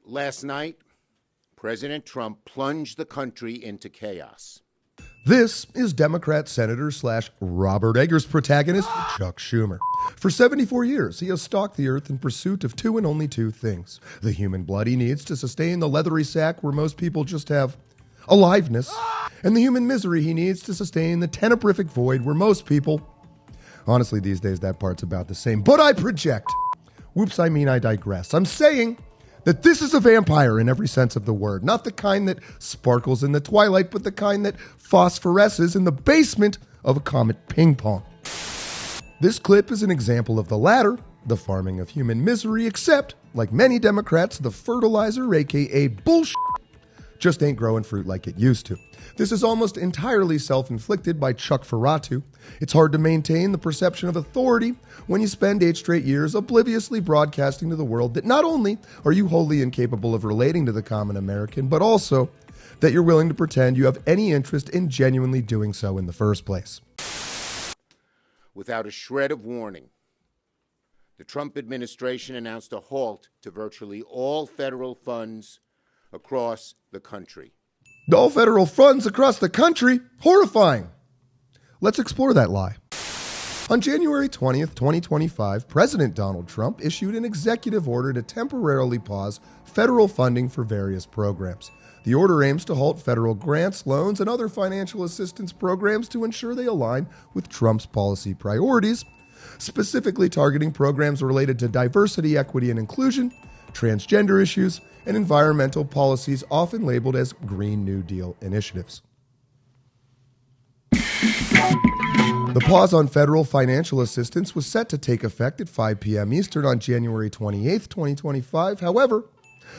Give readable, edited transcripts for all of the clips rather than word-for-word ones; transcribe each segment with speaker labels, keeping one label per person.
Speaker 1: Last night, President Trump plunged the country into chaos.
Speaker 2: This is Democrat Senator / Robert Eggers protagonist, Chuck Schumer. For 74 years, he has stalked the earth in pursuit of two and only two things: the human blood he needs to sustain the leathery sack where most people just have aliveness, and the human misery he needs to sustain the tenebrific void where most people... Honestly, these days, that part's about the same. But I project. Whoops, I mean I digress. I'm saying that this is a vampire in every sense of the word. Not the kind that sparkles in the twilight, but the kind that phosphoresces in the basement of a Comet ping pong. This clip is an example of the latter, the farming of human misery, except, like many Democrats, the fertilizer, aka bullshit, just ain't growing fruit like it used to. This is almost entirely self-inflicted by Chuck Ferratu. It's hard to maintain the perception of authority when you spend 8 straight years obliviously broadcasting to the world that not only are you wholly incapable of relating to the common American, but also that you're willing to pretend you have any interest in genuinely doing so in the first place.
Speaker 1: Without a shred of warning, the Trump administration announced a halt to virtually all federal funds across the country.
Speaker 2: All federal funds across the country? Horrifying. Let's explore that lie. On January 20th, 2025, President Donald Trump issued an executive order to temporarily pause federal funding for various programs. The order aims to halt federal grants, loans, and other financial assistance programs to ensure they align with Trump's policy priorities, specifically targeting programs related to diversity, equity, and inclusion, transgender issues, and environmental policies often labeled as Green New Deal initiatives. The pause on federal financial assistance was set to take effect at 5 p.m. Eastern on January 28, 2025. However,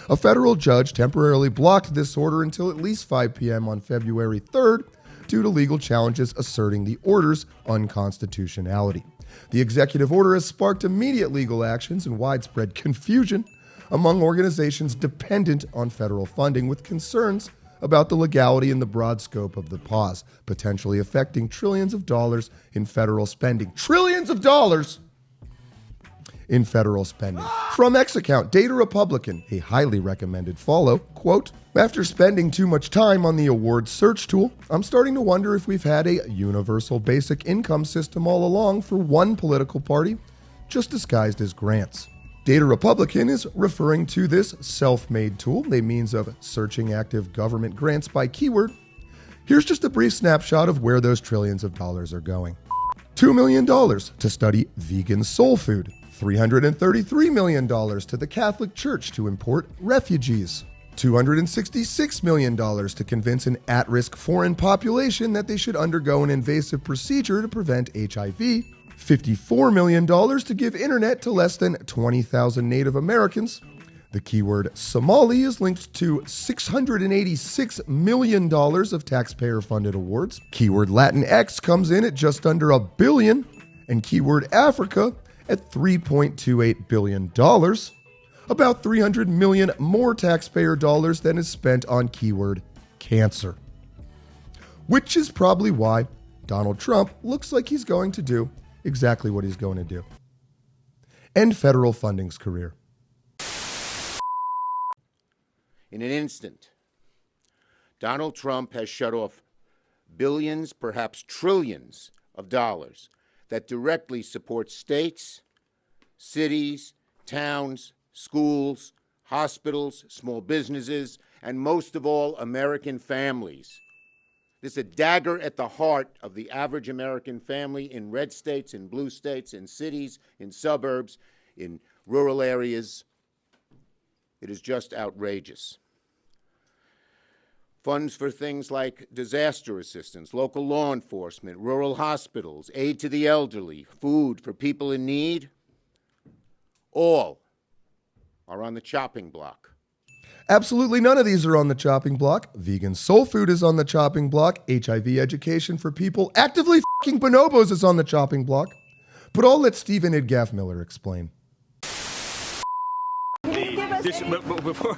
Speaker 2: a federal judge temporarily blocked this order until at least 5 p.m. on February 3rd due to legal challenges asserting the order's unconstitutionality. The executive order has sparked immediate legal actions and widespread confusion among organizations dependent on federal funding, with concerns about the legality and the broad scope of the pause, potentially affecting trillions of dollars in federal spending. Trillions of dollars in federal spending. From X account, Data Republican, a highly recommended follow, quote, "After spending too much time on the awards search tool, I'm starting to wonder if we've had a universal basic income system all along for one political party, just disguised as grants." Data Republican is referring to this self-made tool, a means of searching active government grants by keyword. Here's just a brief snapshot of where those trillions of dollars are going. $2 million to study vegan soul food. $333 million to the Catholic Church to import refugees. $266 million to convince an at-risk foreign population that they should undergo an invasive procedure to prevent HIV. $54 million to give internet to less than 20,000 Native Americans. The keyword Somali is linked to $686 million of taxpayer-funded awards. Keyword Latinx comes in at just under $1 billion, and keyword Africa at $3.28 billion. About $300 million more taxpayer dollars than is spent on keyword cancer. Which is probably why Donald Trump looks like he's going to do exactly what he's going to do: end federal funding's career.
Speaker 1: In an instant, Donald Trump has shut off billions, perhaps trillions of dollars that directly support states, cities, towns, schools, hospitals, small businesses, and most of all, American families. This is a dagger at the heart of the average American family in red states, in blue states, in cities, in suburbs, in rural areas. It is just outrageous. Funds for things like disaster assistance, local law enforcement, rural hospitals, aid to the elderly, food for people in need, all are on the chopping block.
Speaker 2: Absolutely none of these are on the chopping block. Vegan soul food is on the chopping block. HIV education for people actively f***ing bonobos is on the chopping block. But I'll let Stephen Idgaff Miller explain.
Speaker 3: The But before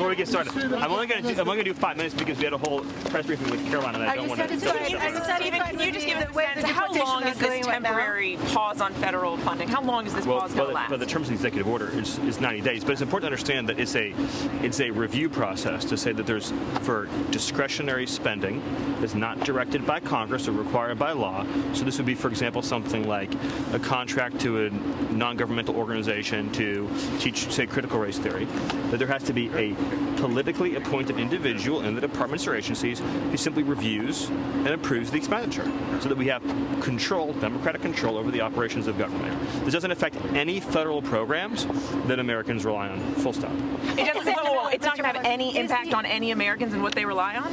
Speaker 3: we get started, I'm only going to do 5 minutes because we had a whole press briefing with Caroline, and I don't want to.
Speaker 4: Stephen, can you just give us a sense of how long is this temporary pause on federal funding? How long is this pause going to last?
Speaker 3: Well, the terms of the executive order is 90 days, but it's important to understand that it's a review process to say that there's for discretionary spending that's not directed by Congress or required by law. So this would be, for example, something like a contract to a non-governmental organization to teach, say, critical race theory, that there has to be a politically appointed individual in the departments or agencies who simply reviews and approves the expenditure so that we have control, democratic control over the operations of government. This doesn't affect any federal programs that Americans rely on, full stop.
Speaker 4: It's not going to have any impact on any Americans and what they rely on?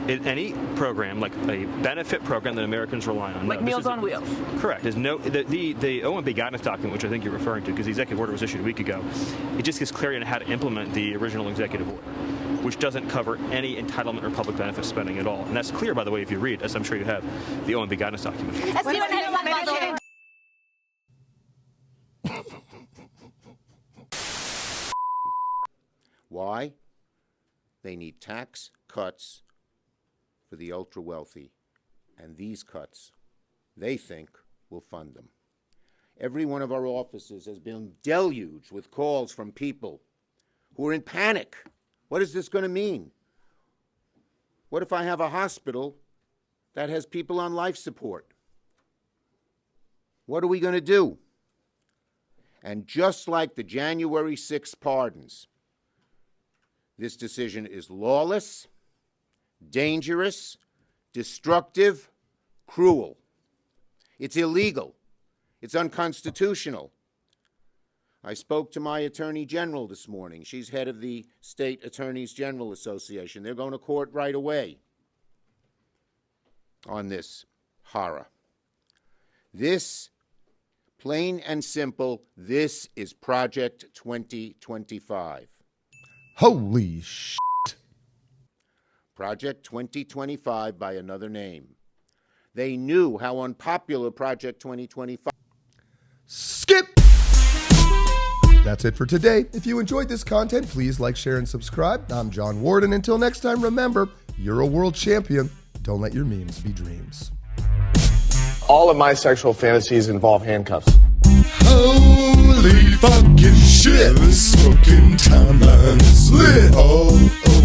Speaker 3: Any program, like a benefit program that Americans rely on.
Speaker 4: Like Meals on Wheels.
Speaker 3: Correct. There's no the OMB guidance document, which I think you're referring to, because the executive order was issued a week ago, it just gives clarity on how to implement the original executive order, which doesn't cover any entitlement or public benefit spending at all. And that's clear, by the way, if you read, as I'm sure you have, the OMB guidance document.
Speaker 1: Why? They need tax cuts for the ultra-wealthy, and these cuts, they think, will fund them. Every one of our offices has been deluged with calls from people who are in panic. What is this going to mean? What if I have a hospital that has people on life support? What are we going to do? And just like the January 6th pardons, this decision is lawless, dangerous, destructive, cruel. It's illegal. It's unconstitutional. I spoke to my Attorney General this morning. She's head of the State Attorneys General Association. They're going to court right away on this horror. This, plain and simple, this is Project 2025.
Speaker 2: Holy shit.
Speaker 1: Project 2025 by another name. They knew how unpopular Project 2025.
Speaker 2: Skip! That's it for today. If you enjoyed this content, please like, share, and subscribe. I'm John Ward, and until next time, remember, you're a world champion. Don't let your memes be dreams.
Speaker 5: All of my sexual fantasies involve handcuffs.
Speaker 2: Holy fucking shit! This fucking timeline is lit. Oh, oh.